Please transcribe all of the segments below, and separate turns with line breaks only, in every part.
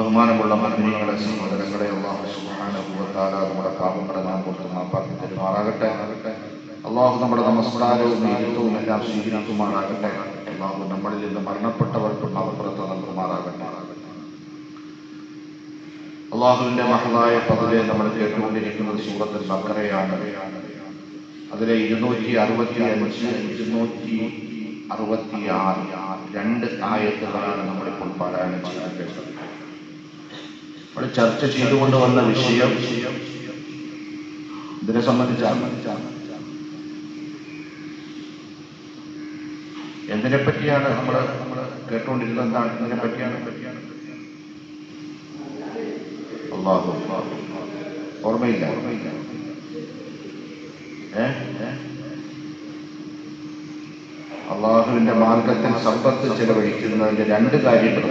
ബഹുമാനമുള്ള മുഅ്മിനീങ്ങളെ, സഹോദരങ്ങളെ, അല്ലാഹു സുബ്ഹാനഹു വ തആല നമ്മുടെ പാപങ്ങളെല്ലാം പുറത്തു മാപ്പാക്കി തരുമാറാകട്ടെ. അല്ലാഹു നമ്മുടെ നമസ്കാരവും ഈദും എല്ലാം സ്വീകരിക്കുമാറാകട്ടെ. അല്ലാഹു നമ്മളിൽ നിന്ന് മരണപ്പെട്ടവർക്ക് മഗ്ഫിറത്ത് നൽകുമാറാകട്ടെ. അല്ലാഹുവിന്റെ മഹലായ പദവിയെ നമ്മൾ കേട്ടുകൊണ്ടിരിക്കുന്നത് സൂറത്തുൽ ബഖറയാണ്. അതിലെ 265, 266 രണ്ട് ആയത്തുകളാണ് നമ്മളിപ്പോൾ പാരായണം ചെയ്യേണ്ടത്. നമ്മൾ ചർച്ച ചെയ്തുകൊണ്ട് വന്ന വിഷയം ഇതിനെ സംബന്ധിച്ചാണ്. എന്തിനെ പറ്റിയാണ് നമ്മൾ കേട്ടുകൊണ്ടിരുന്നത്? എന്താണ് ഇതിനെ പറ്റിയാണ്? അല്ലാഹു ഓർമ്മയില്ല. അള്ളാഹുവിന്റെ മാർഗത്തിൽ സമ്പത്ത് ചെലവഴിക്കുന്നതിന്റെ രണ്ട് കാര്യങ്ങൾ.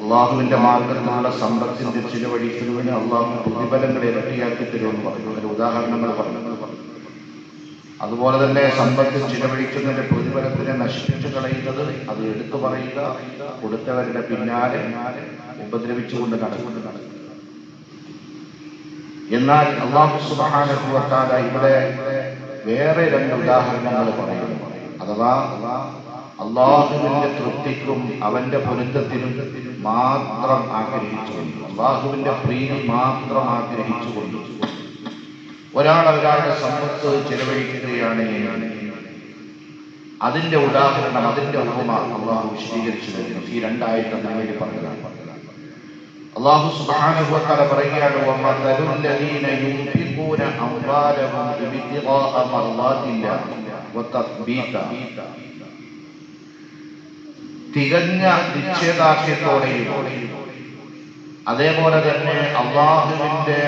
അള്ളാഹുവിന്റെ മാർഗത്തിലുള്ള സമ്പത്തിന്റെ ചിലവഴിക്കുന്നതിന് അള്ളാഹു പ്രതിഫലങ്ങൾ ഇരട്ടിയാക്കി തരുമെന്ന് പറഞ്ഞു. അതിന്റെ ഉദാഹരണങ്ങൾ പറഞ്ഞു. അതുപോലെ തന്നെ സമ്പത്ത് ചിലവഴിക്കുന്നതിന്റെ പ്രതിഫലത്തിനെ നശിപ്പിച്ചു കളയുന്നത്, അത് എടുത്തു പറയുക, കൊടുത്തവരുടെ പിന്നാലെ ഉപദ്രവിച്ചുകൊണ്ട് നടക്കുന്നു. എന്നാൽ അല്ലാഹു സുബ്ഹാനഹു വ തആല ഇവിടെ വേറെ രണ്ട് ഉദാഹരണങ്ങൾ പറയുന്നു. അഥവാ അള്ളാഹുവിന്റെ തൃപ്തിക്കും അവന്റെ പൊരുത്തത്തിനും മാത്രം ആഗ്രഹിച്ചുകൊണ്ട്, അള്ളാഹുവിന്റെ പ്രീതി മാത്രം ആഗ്രഹിച്ചുകൊണ്ട് ഒരാൾ ഒരാളുടെ സമ്പത്ത് ചെലവഴിക്കുകയാണ്. അതിന്റെ ഉദാഹരണം, അതിന്റെ ഉപമ അള്ളാഹു വിശദീകരിച്ചു തരുന്നു. ഈ രണ്ടായിട്ട് അതിനുവേണ്ടി പറഞ്ഞതാണ്. അല്ലാഹു സുബ്ഹാനഹു വ തആല പറയുകയാണ്, വമതലുൽ ലദീന യുൻഫിഖൂന അംവാലഹും ഇബ്തിഗാഅ മർളാത്തില്ലാഹി വതത്ബീത. തികഞ്ഞ നിശ്ചയദാർഢ്യത്തോടെയും അതേപോലെ തന്നെ അള്ളാഹുവിന്റെ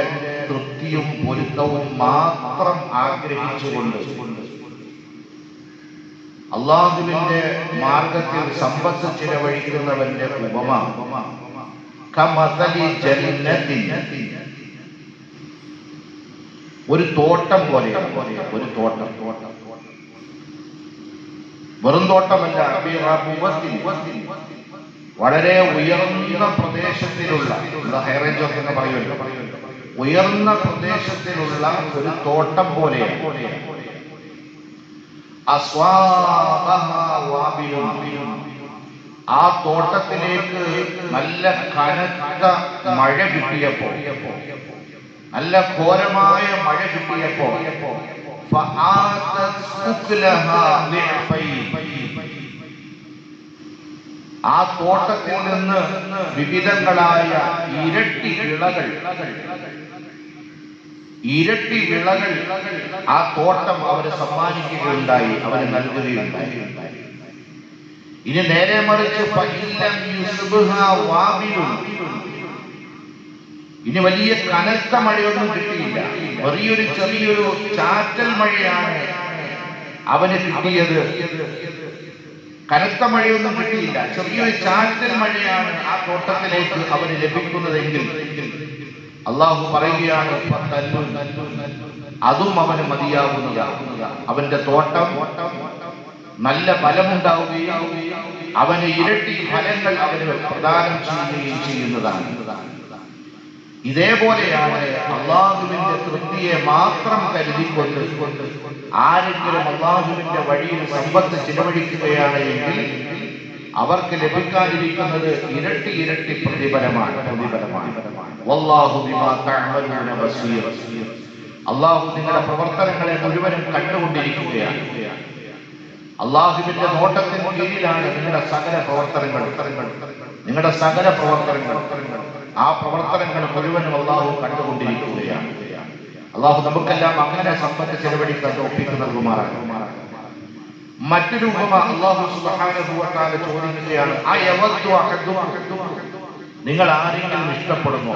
തൃപ്തിയും പൊരുത്തവും മാത്രം ആഗ്രഹിച്ചുകൊണ്ട് അള്ളാഹുവിന്റെ മാർഗത്തിൽ സമ്പത്ത് ചിലവഴിക്കുന്നവന്റെ ഉപമ കമസലി ജന്നത്തിൻ, ഒരു തോട്ടം പോലെയാണ്. ഒരു തോട്ടം, വെറും തോട്ടമല്ല, വളരെ ഉയർന്ന പ്രദേശത്തിലുള്ള, ഹൈറേഞ്ച് ഒക്കെ എന്ന് പറയുമല്ലോ, ഉയർന്ന പ്രദേശത്തിലുള്ള ഒരു തോട്ടം പോലെയാണ്. ആ തോട്ടത്തിലേക്ക് നല്ല കനത്ത മഴ കിട്ടിയപ്പോ, നല്ല ഘോരമായ മഴ കിട്ടിയപ്പോ ആ തോട്ടത്തിൽ നിന്ന് വിവിധങ്ങളായ ഇരട്ടി വിളകൾ ആ തോട്ടം അവന് സമ്മാനിക്കുകയുണ്ടായി, അവന് നൽകുകയുണ്ടായി. ഇനി നേരെ മറിച്ച് ഇനി വലിയ കനത്ത മഴയൊന്നും കിട്ടിയില്ല, ചെറിയൊരു ചാറ്റൽ മഴയാണ് അവന് കിട്ടിയത്. കനത്ത മഴയൊന്നും കിട്ടിയില്ല, ചെറിയൊരു ചാറ്റൽ മഴയാണ് ആ തോട്ടത്തിലേക്ക് അവന് ലഭിക്കുന്നതെങ്കിൽ അള്ളാഹു പറയുകയാണ്, അതും അവന് മതിയാവുന്നതാണ്. അവന്റെ തോട്ടം നല്ല ഫലമുണ്ടാവുകയും അവന് ഇരട്ടി ഫലങ്ങൾ അവന് പ്രദാനം ചെയ്യുകയും ചെയ്യുന്നതാണ്. ഇതേപോലെയാണ് അള്ളാഹുവിന്റെ തൃപ്തിയെ മാത്രം കരുതിക്കൊണ്ട് ആരെങ്കിലും അള്ളാഹുവിന്റെ വഴിയിൽ സമ്പത്ത് ചിലവഴിക്കുകയാണ് എങ്കിൽ അവർക്ക് ലഭിക്കാതിരിക്കുന്നത് ഇരട്ടി പ്രതിഫലമാണ്. വല്ലാഹു ബിമാ തഅമലൂന ബസീർ. അള്ളാഹു നിങ്ങളുടെ പ്രവർത്തനങ്ങളെ മുഴുവനും കണ്ടുകൊണ്ടിരിക്കുകയാണ്. അള്ളാഹുവിന്റെ നോട്ടത്തിന് കീഴിലാണ് നിങ്ങളുടെ സകല പ്രവർത്തനങ്ങൾ. ആ പ്രവർത്തനങ്ങൾ മുഴുവനും അള്ളാഹു കണ്ടുകൊണ്ടിരിക്കുകയാണ്. അള്ളാഹു നമുക്കെല്ലാം അങ്ങനെ സമ്പത്ത് ചെലവഴിക്കാൻ തൗഫീഖ് നൽകുമാറാകട്ടെ. മറ്റൊരു ഉപമ അല്ലാഹു സുബ്ഹാനഹു വ തആല ചോദിക്കുകയാണ്, അയവദ്ദു അഹദുക്കും, നിങ്ങൾ ആരെങ്കിലും ഇഷ്ടപ്പെടുമോ?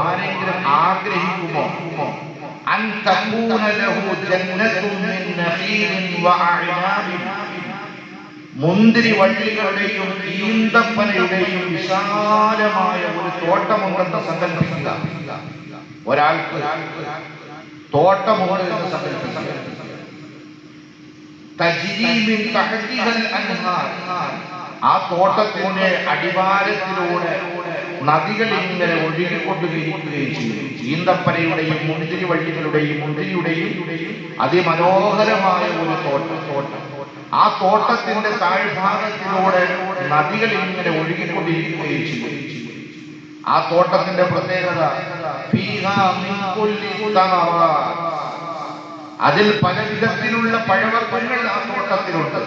ആരെങ്കിലും ആഗ്രഹിക്കുമോ? അൻ തകൂന ലഹു ജന്നത്തുൻ മിൻ നഖീലിൻ വഅഅനാബിൻ, മുന്തിരി വള്ളികളുടെയും ഈന്തപ്പനയുടെയും വിശാലമായ ഒരു തോട്ടമുണ്ടെന്ന് സങ്കല്പിക്കുക. ഒരാൾക്ക് തോട്ടമുണ്ട് എന്ന് സങ്കല്പിക്കുക. തജ്രി മിൻ തഹ്തിഹൽ അൻഹാർ, ആ തോട്ടത്തിന്റെ അടിവാരത്തിലൂടെ നദികൾ ഇങ്ങനെ ഒഴുകിക്കൊണ്ടിരിക്കുകയും ചെയ്യും. ഈന്തപ്പനയുടെയും മുന്തിരിയുടെയും അതിമനോഹരമായ ഒരു തോട്ടം. ആ തോട്ടത്തിന്റെ താഴ്ഭാഗത്തിലൂടെ നദികൾ ഇങ്ങനെ ഒഴുകിക്കൊണ്ടിരിക്കുകയും ചെയ്യും. ആ തോട്ടത്തിന്റെ പ്രത്യേകത ഫീഹാ മിൻ കുല്ലി തമറാത്ത്, അതിൽ പലവിധത്തിലുള്ള പഴവർഗ്ഗങ്ങൾ ആ തോട്ടത്തിലുണ്ട്.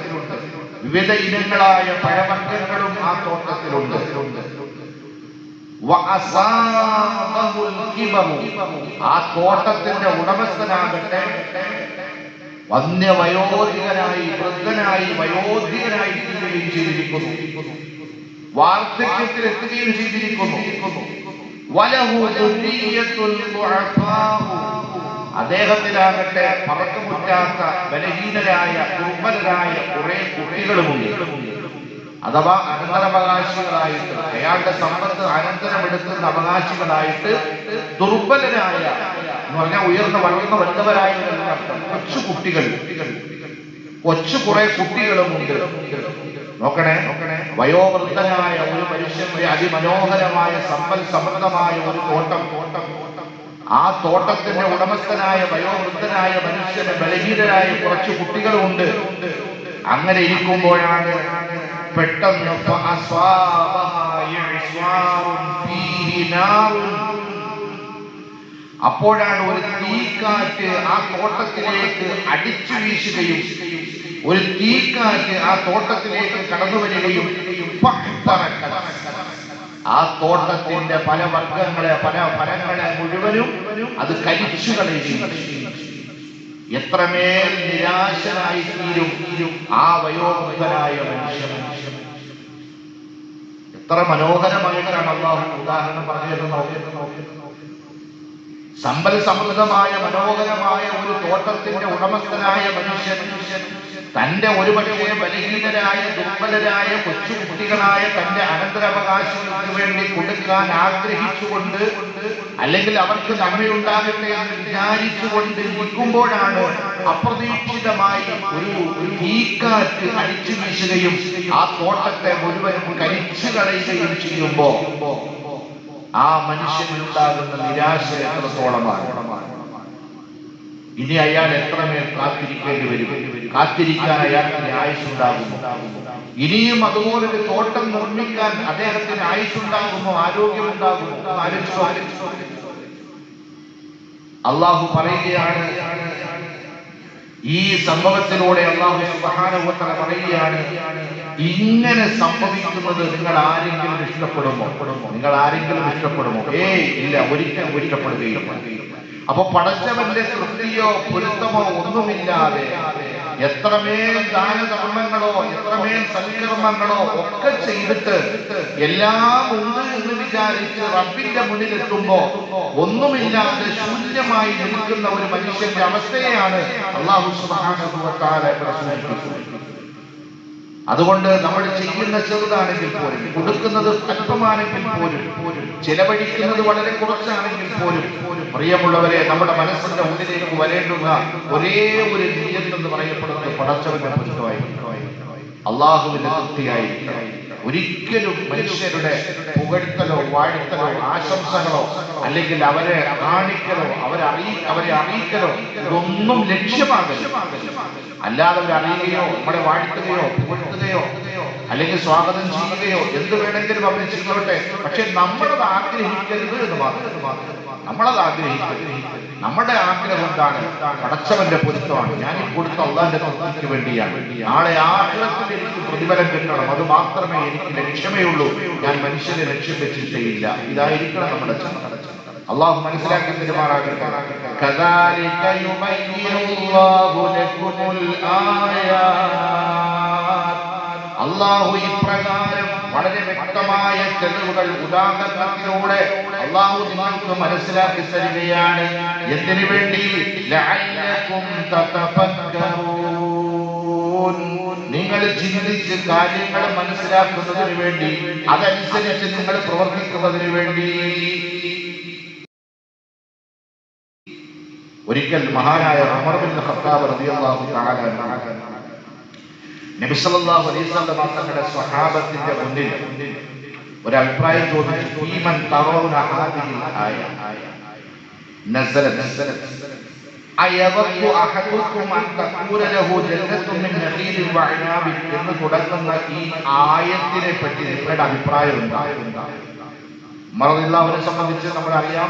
വിവിധ ഇനങ്ങളായ പഴവർഗ്ഗങ്ങളും ആ തോട്ടത്തിലുണ്ട്. ആ തോട്ടത്തിന്റെ ഉടമസ്ഥനാകട്ടെ വന്യവയോധികനായി, വൃദ്ധനായി, വയോധികനായി തീരുകയും ചെയ്തിരിക്കുന്നു, വാർദ്ധക്യത്തിൽ എത്തുകയും ചെയ്തിരിക്കുന്നു. അദ്ദേഹത്തിലാകട്ടെ പറക്കമുറ്റാത്ത ബലഹീനരായ ദുർബലരായ കുറെ കുട്ടികളുമുണ്ട്. അഥവാ അനന്തരാവകാശികളായിട്ട്, അയാളുടെ സമ്പത്ത് അനന്തരമെടുക്കുന്ന അവകാശികളായിട്ട് ദുർബലരായ എന്ന് പറഞ്ഞാൽ ഉയർന്ന വളർന്ന വലുതവരായ കൊച്ചു കുട്ടികൾ, കൊച്ചു കുറെ കുട്ടികളുമുണ്ട്. നോക്കണേ, വയോവൃദ്ധനായ ഒരു മനുഷ്യന്റെ അതിമനോഹരമായ സമ്പൽ സമൃദ്ധമായ ഒരു തോട്ടം. ആ തോട്ടത്തിന്റെ ഉടമസ്ഥനായ വയോവൃദ്ധനായ മനുഷ്യന് ബലഹീനരായ കുറച്ച് കുട്ടികളുമുണ്ട്. അങ്ങനെ ഇരിക്കുമ്പോഴാണ് പെട്ടെന്ന് അപ്പോഴാണ് ഒരു തീക്കാറ്റ് ആ തോട്ടത്തിലേക്ക് അടിച്ചു വീശുകയും, ഒരു തീക്കാറ്റ് ആ തോട്ടത്തിലേക്ക് കടന്നു വരികയും ആ തോട്ടത്തിന്റെ പല വർഗങ്ങളെ, പല ഫലങ്ങളെ മുഴുവനും അത് കരിച്ചു കളയുകയും. എത്രമേൽ നിരാശനായി തീരും ആ വയോവൃദ്ധനായ മനുഷ്യൻ. എത്ര മനോഹരമായിട്ടാണ് അല്ലാഹു ഉദാഹരണം പറഞ്ഞത് നോക്കി. സമ്പൽ സമൃദ്ധമായ മനോഹരമായ ഒരു തോട്ടത്തിന്റെ ഉടമസ്ഥനായ മനുഷ്യൻ തന്റെ ഒരുപക്ഷെ ബലഹീനരായ ദുർബലരായ കൊച്ചു കുട്ടികളായ തന്റെ അനന്തരാവകാശങ്ങൾക്ക് വേണ്ടി കൊടുക്കാൻ ആഗ്രഹിച്ചുകൊണ്ട്, അല്ലെങ്കിൽ അവർക്ക് നന്മയുണ്ടാകട്ടെ എന്ന് വിചാരിച്ചുകൊണ്ട് ഇരിക്കുമ്പോഴാണ് അപ്രതീക്ഷിതമായി ഒരു തീക്കാറ്റ് അടിച്ചു വീശുകയും ആ തോട്ടത്തെ മുഴുവൻ കരിച്ചു കളയുകയും ചെയ്യുമ്പോ ആ മനുഷ്യനുണ്ടാകുന്ന നിരാശ എത്രത്തോളമാണ്. ഇനി അയാൾ എത്രമേൽ കാത്തിരിക്കേണ്ടി വരും. കാത്തിരിക്കാൻ അയാൾക്ക് ആയുസ്സുണ്ടാകുമോ? ഇനിയും അതുപോലൊരു തോട്ടം നിർമ്മിക്കാൻ അദ്ദേഹത്തിന് ആയുസ്സുണ്ടാകുമോ? ആരോഗ്യമുണ്ടാകുമോ? അള്ളാഹു പറയുകയാണ്, ഈ സംഭവത്തിലൂടെ അള്ളാഹു സുബ്ഹാനഹു വ തആല പറയുകയാണ്, ഇങ്ങനെ സംഭവിക്കുന്നത് നിങ്ങൾ ആരെങ്കിലും ഇഷ്ടപ്പെടുമോ? നിങ്ങൾ ആരെങ്കിലും ഇഷ്ടപ്പെടുമോ? ഇല്ല, ഒരിക്കലും ഇഷ്ടപ്പെടുകയില്ല. അപ്പൊ പടച്ചവന്റെ തൃപ്തിയോ പൊരുത്തമോ ഒന്നുമില്ലാതെ എത്രമേൽ ദാനധർമ്മങ്ങളോ എത്രമേൽ സൽക്കർമ്മങ്ങളോ ഒക്കെ ചെയ്തിട്ട് എല്ലാം ഉണ്ട് എന്ന് വിചാരിച്ച് റബ്ബിന്റെ മുന്നിലെത്തുമ്പോ ഒന്നുമില്ലാതെ ശൂന്യമായി നിൽക്കുന്ന ഒരു മനുഷ്യന്റെ അവസ്ഥയെയാണ് അല്ലാഹു സുബ്ഹാനഹു വ തആല പ്രസംഗിക്കുന്നത്. അതുകൊണ്ട് നമ്മൾ ചെയ്യുന്ന ചെറുതാണെങ്കിൽ പോലും, കൊടുക്കുന്നത് അല്പമാണെങ്കിൽ പോലും, ചെലവഴിക്കുന്നത് വളരെ കുറച്ചാണെങ്കിൽ പോലും, പ്രിയമുള്ളവരെ, നമ്മുടെ മനസ്സിന്റെ ഉള്ളിലേക്ക് വരേണ്ടുന്ന ഒരേ ഒരു നിയ്യത്ത് എന്ന് പറയപ്പെടുന്നത് പടച്ചവന്റെ പൊരുത്തമായി, അള്ളാഹുവിന്റെ തൃപ്തിയായി. ഒരിക്കലും മനുഷ്യരുടെ പുകഴ്ത്തലോ വാഴ്ത്തലോ ആശംസകളോ അല്ലെങ്കിൽ അവരെ കാണിക്കലോ അവരെ അറിയിക്കലോ ഇതൊന്നും ലക്ഷ്യമാകരുത്. അല്ലാതെ അവർ അറിയുകയോ നമ്മളെ വാഴ്ത്തുകയോ പുകഴ്ത്തുകയോ അല്ലെങ്കിൽ സ്വാഗതം ചെയ്യുകയോ എന്ത് വേണമെങ്കിലും അവർ ചെയ്തോട്ടെ, പക്ഷെ നമ്മളത് ആഗ്രഹിക്കരുത് എന്ന് മാത്രം. നമ്മളത് ആഗ്രഹിക്കരുത്. നമ്മുടെ ആഗ്രഹം എന്താണ്? പടച്ചവന്റെ പൊരുത്തമാണ്. ഞാൻ ഈ കൊടുത്ത അള്ളാന്റെ തൃപ്തിക്ക് വേണ്ടിയാണ്. നാളെ ആഖിറത്തിൽ എനിക്ക് പ്രതിഫലം കിട്ടണം, അത് മാത്രമേ എനിക്ക് ലക്ഷ്യമേ ഉള്ളൂ. ഞാൻ മനുഷ്യനെ ലക്ഷ്യം വെച്ചിട്ടേയില്ല. ഇതായിരിക്കണം നമ്മുടെ ചിന്ത. അള്ളാഹു മനസ്സിലാക്കി തരുമാറാകട്ടെ. കദാലിക യുബയ്യിനുല്ലാഹു ലകുമുൽ ആയാത്ത്. അള്ളാഹു ഇപ്രകാരം വളരെ വ്യക്തമായ തെളിവുകൾ ഉദാഹരണത്തിലൂടെ അള്ളാഹു നിങ്ങൾക്ക് മനസ്സിലാക്കി തരികയാണ്. എന്തിനു വേണ്ടി? ലഅല്ലകും തതഫക്കറൂൻ. നിങ്ങൾ ചിന്തിച്ച് കാര്യങ്ങൾ മനസ്സിലാക്കുന്നതിന് വേണ്ടി, അതനുസരിച്ച് നിങ്ങൾ പ്രവർത്തിക്കുന്നതിന് വേണ്ടി. ഒരിക്കൽ മഹാനായ ഉമർ ബിൻ ഖത്താബ് റളിയല്ലാഹു തആല നബി സല്ലല്ലാഹു അലൈഹി വസല്ലം തങ്ങളുടെ സ്വഹാബത്തിന്റെ മുന്നിൽ ഒരു അഭിപ്രായം ചോദിച്ചു. ഫീമൻ തറൗന ഹാദിഹിൽ ആയ നസലത് അയവഖു അഹദുക്കും അൻ തകൂന ലഹു ജന്നത്തുൻ മിൻ നഖീലിൻ വഅനാബിൻ എന്ന് തുടങ്ങുന്ന ഈ ആയത്തിനെ പറ്റി നിങ്ങളുടെ അഭിപ്രായം എന്താ? ഉമർ റളിയല്ലാഹു അൻഹുവിനെ സംബന്ധിച്ച് നമ്മൾ അറിയാം.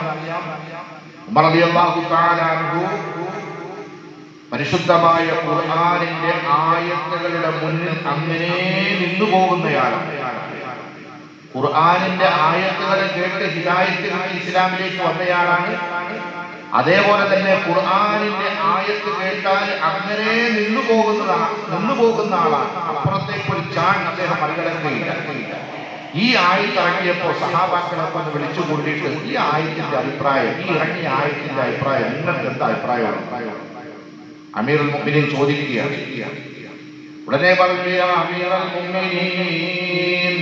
ഉമർ റളിയല്ലാഹു തആല അൻഹു പരിശുദ്ധമായ ഖുർആനിന്റെ ആയത്തുകളുടെ മുന്നിൽ അങ്ങനെ നിന്നു പോകുന്നയാളാണ്. ഖുർആനിന്റെ ആയത്തുകളെ കേട്ട് ഹിദായത്തിൽ ഇസ്ലാമിലേക്ക് വന്നയാളാണ്. അതേപോലെ തന്നെ ഖുർആനിന്റെ ആയത്ത് കേട്ടാൽ അങ്ങനെ നിന്നു പോകുന്ന ആളാണ്. അപ്പുറത്തേക്ക് ഒരു ചാൺ അദ്ദേഹം മറികടക്കുകയില്ല. ഈ ആയത്ത് ഇറങ്ങിയപ്പോ സഹാബാക്കളൊക്കെ ഒന്ന് വിളിച്ചു കൂട്ടിയിട്ട് ഈ ആയത്തിന്റെ അഭിപ്രായം, ഈ ഇറങ്ങിയ ആയത്തിന്റെ അഭിപ്രായം, നിങ്ങൾക്ക് എന്താ അഭിപ്രായമാണ്? അമീറുൽ മുഅ്മിനീൻ ചോദിക്കുകയാണ്. ഉടനെ പറഞ്ഞു, യാ അമീറുൽ മുഅ്മിനീൻ,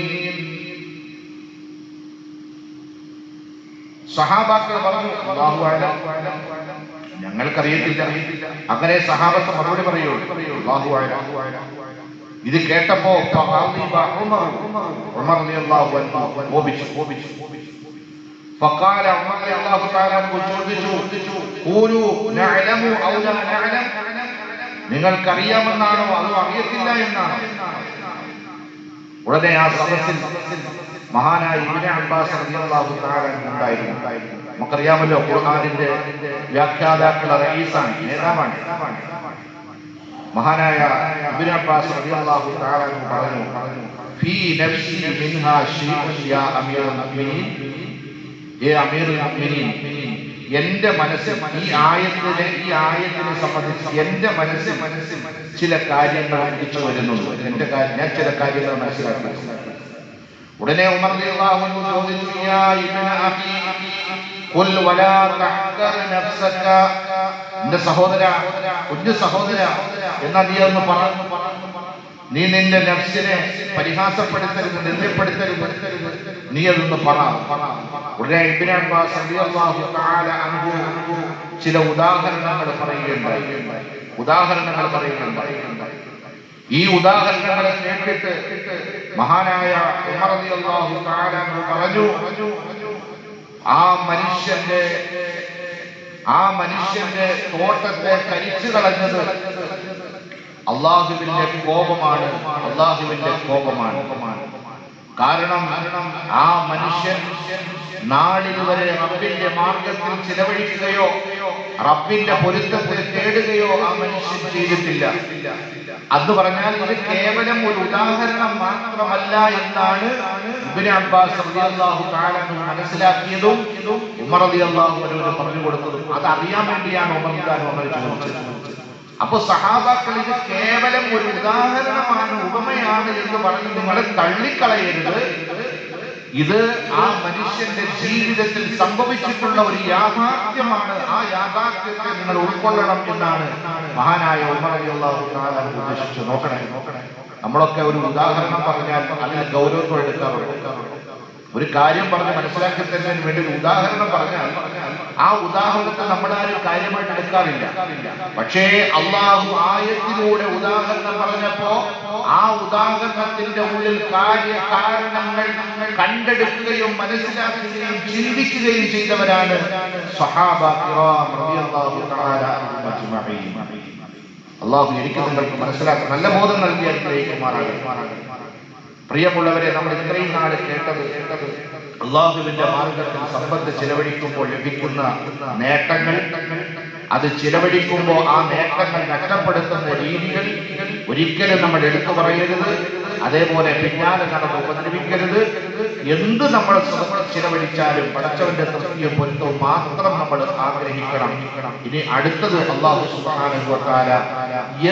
സഹാബാക്കൾ പറഞ്ഞു, അല്ലാഹു അഅലം, ഞങ്ങൾക്കറിയത്തില്ല. അങ്ങനെ സഹാബത്ത് മറുപടി പറയൂ, അല്ലാഹു അഅലം. ഇത് കേട്ടപ്പോ ഉമർ റളിയല്ലാഹു അൻഹു കോപിച്ചു. فقال عمر رضي الله تعالى عنه ചോദിച്ചു, ഖൂലു നഅലമു ഔ ലാ നഅലം, നിങ്ങൾക്കറിയാമെന്നാണോ അതോ അറിയത്തില്ല എന്നാണോ? ഉടനെ ആ സദസ്സിൽ മഹാനായ ഇബ്നു അബ്ബാസ് റളിയല്ലാഹു തആല ഉണ്ടായിരുന്നു. നമുക്കറിയാമല്ലോ ഖുർആനിന്റെ വ്യാഖ്യാതാക്കളുടെ റഈസാണ്, നേതാവാണ്. മഹാനായ ഇബ്നു അബ്ബാസ് റളിയല്ലാഹു തആല പറഞ്ഞു, ഫീ നഫ്സി മിൻഹാ ശൈഉൻ യാ അമീറുൽ മുഅ്മിനീൻ, അമീറുൽ മുഅ്മിനീൻ, എന്റെ മനസ്സിൽ ഈ ആയത്തിനെ സംബന്ധിച്ച് എന്റെ മനസ്സിൽ ചില കാര്യങ്ങൾ ഉദിച്ചു വരുന്നുണ്ട്. ഞാൻ ചില കാര്യങ്ങൾ മനസ്സിലാക്കി. ഉടനെ ഉമർ റളിയല്ലാഹു അൻഹു ചോദിച്ചു, യാ ഇബ്ന അഖി ഖുൽ വലാ തഹ്കർ നഫ്സക, എന്റെ സഹോദര, കുഞ്ഞു സഹോദര, എന്നാ നീ ഒന്ന് പറഞ്ഞു, നീ നിന്റെ നഫ്സിനെ പരിഹാസപ്പെടുത്തരുത്, നിന്ദപ്പെടുത്തരുത്, നീ അതൊന്ന് പറ. ഉടനെ ഇബ്നു അബ്ബാസ് റളിയല്ലാഹു തആല അൻഹു ചില ഉദാഹരണങ്ങൾ പറയുകയുണ്ടായി. ഈ ഉദാഹരണങ്ങളെ കേട്ടിട്ട് മഹാനായ ഉമർ റളിയല്ലാഹു തആല അൻഹു പറഞ്ഞു, ആ മനുഷ്യന്റെ തോട്ടത്തെ കരിച്ചു കളഞ്ഞത് അല്ലാഹുവിന്റെ കോപമാണ്. കാരണം ആ മനുഷ്യൻ നാളിൽ വരെ റബ്ബിന്റെ മാർഗത്തിൽ ചിലവഴിക്കുകയോ റബ്ബിന്റെ പൊരുത്തത്തെ തേടുകയോ ആ മനുഷ്യൻ ചെയ്തിട്ടില്ല. അത് പറഞ്ഞാൽ ഇത് കേവലം ഒരു ഉദാഹരണം മാത്രമല്ല എന്നാണ് ഇബ്നു അബ്ബാസ് റളിയല്ലാഹു തആല മനസ്സിലാക്കിയതും ഉമർ റളിയല്ലാഹു അൻഹു പറഞ്ഞു കൊടുത്തതും. അത് അറിയാൻ വേണ്ടിയാണ് ഉമർ ചോദിച്ചത്. അപ്പൊ സഹാബാക്കൾ ഇത് കേവലം ഒരു ഉദാഹരണമാണ്, ഉപമയാണ് എന്ന് പറഞ്ഞ് നിങ്ങളെ തള്ളിക്കളയരുത്. ഇത് ആ മനുഷ്യന്റെ ജീവിതത്തിൽ സംഭവിച്ചിട്ടുള്ള ഒരു യാഥാർത്ഥ്യമാണ്. ആ യാഥാർത്ഥ്യത്തെ നിങ്ങൾ ഉൾക്കൊള്ളണം എന്നാണ് മഹാനായ ഉമർ റളിയല്ലാഹു തആല ഉദ്ദേശിച്ചു. നോക്കണേ, നമ്മളൊക്കെ ഒരു ഉദാഹരണം പറഞ്ഞാൽ അതിന് ഗൗരവത്തോടെ എടുക്കാറുണ്ട്. ഒരു കാര്യം പറഞ്ഞ് മനസ്സിലാക്കി തരുന്നതിന് വേണ്ടി ഒരു ഉദാഹരണം പറഞ്ഞാൽ ആ ഉദാഹരണത്തെ നമ്മളാരും കാര്യമായിട്ട് എടുക്കാറില്ല. പക്ഷേ അള്ളാഹു ആയത്തിലൂടെ ഉദാഹരണം പറഞ്ഞപ്പോ ആ ഉദാഹരണത്തിന്റെ ഉള്ളിൽ കാര്യകാരണങ്ങൾ കണ്ടെടുക്കുകയും മനസ്സിലാക്കുകയും ചിന്തിക്കുകയും ചെയ്തവരാണ് സ്വഹാബ കിറാം റളിയല്ലാഹു തആല അജ്മഈൻ. അള്ളാഹു എനിക്ക് നിങ്ങൾക്ക് മനസ്സിലാക്കാൻ നല്ല ബോധം നൽകി അനുഗ്രഹിക്കുമാറാകട്ടെ. പ്രിയമുള്ളവരെ, നമ്മൾ ഇത്രയും നാൾ കേട്ടത് അള്ളാഹുവിന്റെ മാർഗത്തിൽ സമ്പത്ത് ചിലവഴിക്കുമ്പോൾ ലഭിക്കുന്ന നേട്ടങ്ങൾ, അത് ചിലവഴിക്കുമ്പോൾ ആ നേട്ടങ്ങൾ നഷ്ടപ്പെടുത്തുന്ന രീതികൾ ഒരിക്കലും നമ്മൾ എടുത്തു പറയരുത്. അതേപോലെ പിന്നാലെ നടന്ന് ഉപദ്രവിക്കരുത്. എന്ത് നമ്മൾ ചിലവഴിച്ചാലും പടച്ചവന്റെ തൃപ്തിയും പൊരുത്തവും മാത്രം നമ്മൾ ആഗ്രഹിക്കണം. ഇനി അടുത്തത് അല്ലാഹു സുബ്ഹാനഹു വ തആല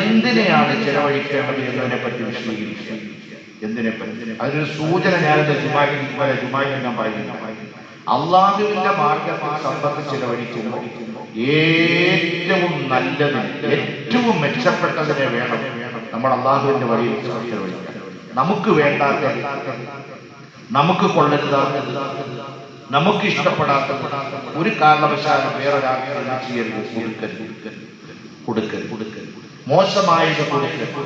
എന്തിനെയാണ് ചിലവഴിക്കേണ്ടത് എന്നതിനെ പറ്റി വിശദീകരിക്കുക. അതിനൊരു സൂചന ഞാനെന്റെ ജുമായിൽ ഞാൻ പറയുന്നു. അള്ളാഹുവിന്റെ മാർഗത്തിൽ സമ്പത്ത് ചിലവഴിക്കുമ്പോൾ ഏറ്റവും നല്ലത്, ഏറ്റവും മെച്ചപ്പെട്ടതിനെ വേണം നമ്മൾ അള്ളാഹുവിന്റെ വഴിയിൽ ചിലവഴിക്കാൻ. നമുക്ക് വേണ്ടാത്തത്, നമുക്ക് കൊള്ളരുതാത്തത്, നമുക്ക് ഇഷ്ടപ്പെടാത്തത് ഒരു കാരണവശാലും വേറൊരാൾക്ക് ചെയ്യരുത്. കൊടുക്കരുത്. മോശമായത് കൊടുക്കരുത്.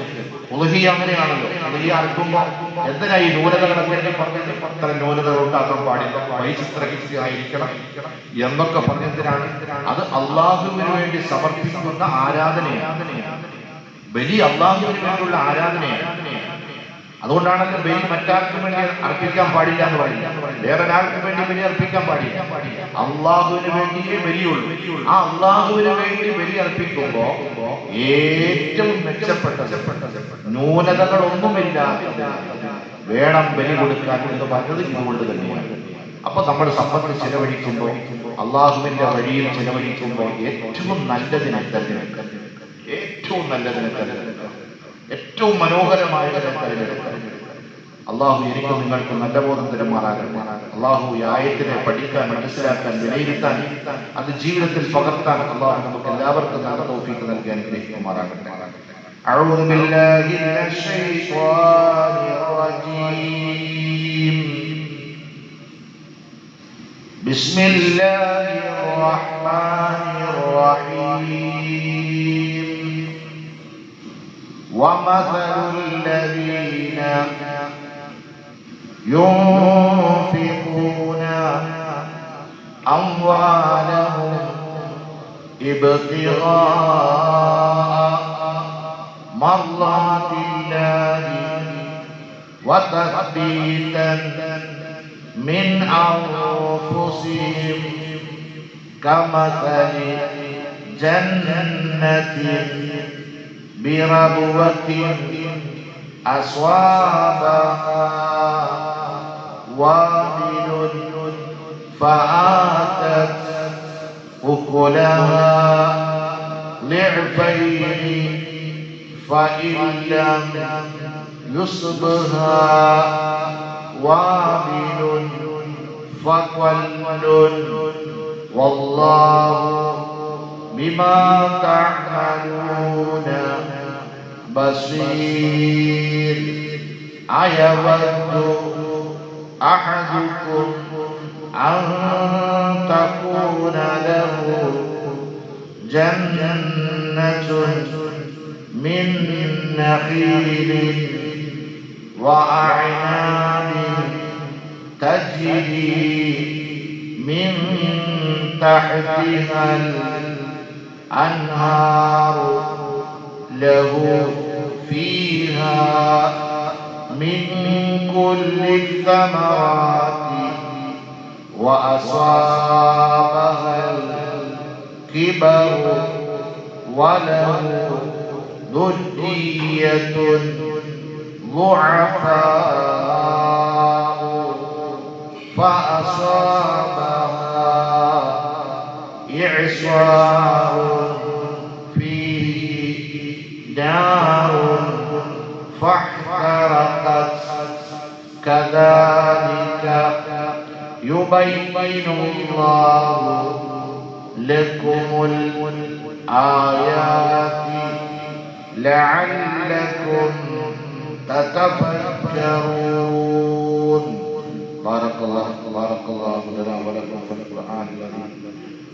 ഉളുഹിയ അങ്ങനെയാണല്ലോ. ഉളുഹിയ അറുക്കുമ്പോൾ എന്തിനാ ഈ ന്യൂനതകളൊക്കെ വേണ്ടി പറഞ്ഞത്? അത്ര ന്യൂനതകൾ ഉണ്ടാക്കാൻ പാടില്ല, വൈചിത്രഹിതമായിരിക്കണം എന്നൊക്കെ പറഞ്ഞതിനാണ്. അത് അള്ളാഹുവിന് വേണ്ടി സമർപ്പിക്കുന്ന ആരാധനയാണ്. ബലി അള്ളാഹുവിന് വേണ്ടിയുള്ള ആരാധനയാണ്. അതുകൊണ്ടാണല്ലോ ബലി മറ്റാർക്കും വേണ്ടി അർപ്പിക്കാൻ പാടില്ല എന്ന് പറയുന്നത്. വേറൊരാൾക്കും വേണ്ടി ബലി അർപ്പിക്കാൻ പാടില്ല. അള്ളാഹുവിന് വേണ്ടിയേ ബലിയുള്ളൂ. ആ അള്ളാഹുവിന് വേണ്ടി ബലി അർപ്പിക്കുമ്പോ ഏറ്റവും മെച്ചപ്പെട്ടത് ന്യൂനതകളൊന്നുമില്ല വേണം ബലി കൊടുക്കാൻ എന്ന് പറഞ്ഞത് ഇതുകൊണ്ട് തന്നെയാണ്. അപ്പൊ നമ്മൾ സമ്പത്ത് ചെലവഴിക്കുമ്പോൾ, അള്ളാഹുവിന്റെ വഴിയിൽ ചെലവഴിക്കുമ്പോൾ ഏറ്റവും നല്ലതിനെ തെരഞ്ഞെടുക്കുക, ഏറ്റവും നല്ലതിനെ തെരഞ്ഞെടുക്കുക, ഏറ്റവും മനോഹരമായതിനെ തെരഞ്ഞെടുക്കുക. അള്ളാഹു എനിക്കും നിങ്ങൾക്ക് നല്ല ബോധം തരുമാറാകട്ടെ. അള്ളാഹു ഈ ആയത്തിനെ പഠിക്കാൻ, മനസ്സിലാക്കാൻ, വിലയിരുത്താൻ, അത് ജീവിതത്തിൽ പകർത്താൻ അള്ളാഹു നമുക്ക് എല്ലാവർക്കും നല്ല തൗഫീഖ് നൽകി അനുഗ്രഹിക്കുമാറാകട്ടെ. أعوذ بالله من الشيطان الرجيم. بسم الله الرحمن الرحيم. ومثل الذين ينفقون أموالهم ابتغاء مرضات الله وتثبيتا من أنفسهم كمثل جنة بربوة أصابها وابل فآتت أكلها ضعفين فإن لم يصبها وابل فطل والله بما تعملون بصير. أيود أحدكم أن تكون له جنة من نخيل وأعناب تجري من تحتها الأنهار له فيها من كل الثمرات وأصابها الكبر وله ذرية ضعفاء فأصابها إعصار فيه نار فاحترقت كذلك يبين الله لكم الآيات لعلكم تتفكرون. بارك الله لنا ولكم في القرآن العظيم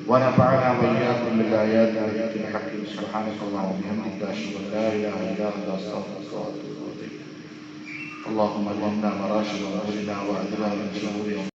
ونفعنا وإياكم بالآيات والذكر الحكيم. سبحانك اللهم وبحمدك أشهد أن لا إله إلا أنت أستغفرك وأتوب إليك. اللهم علمنا مراشد أمورنا وأعذنا من شرور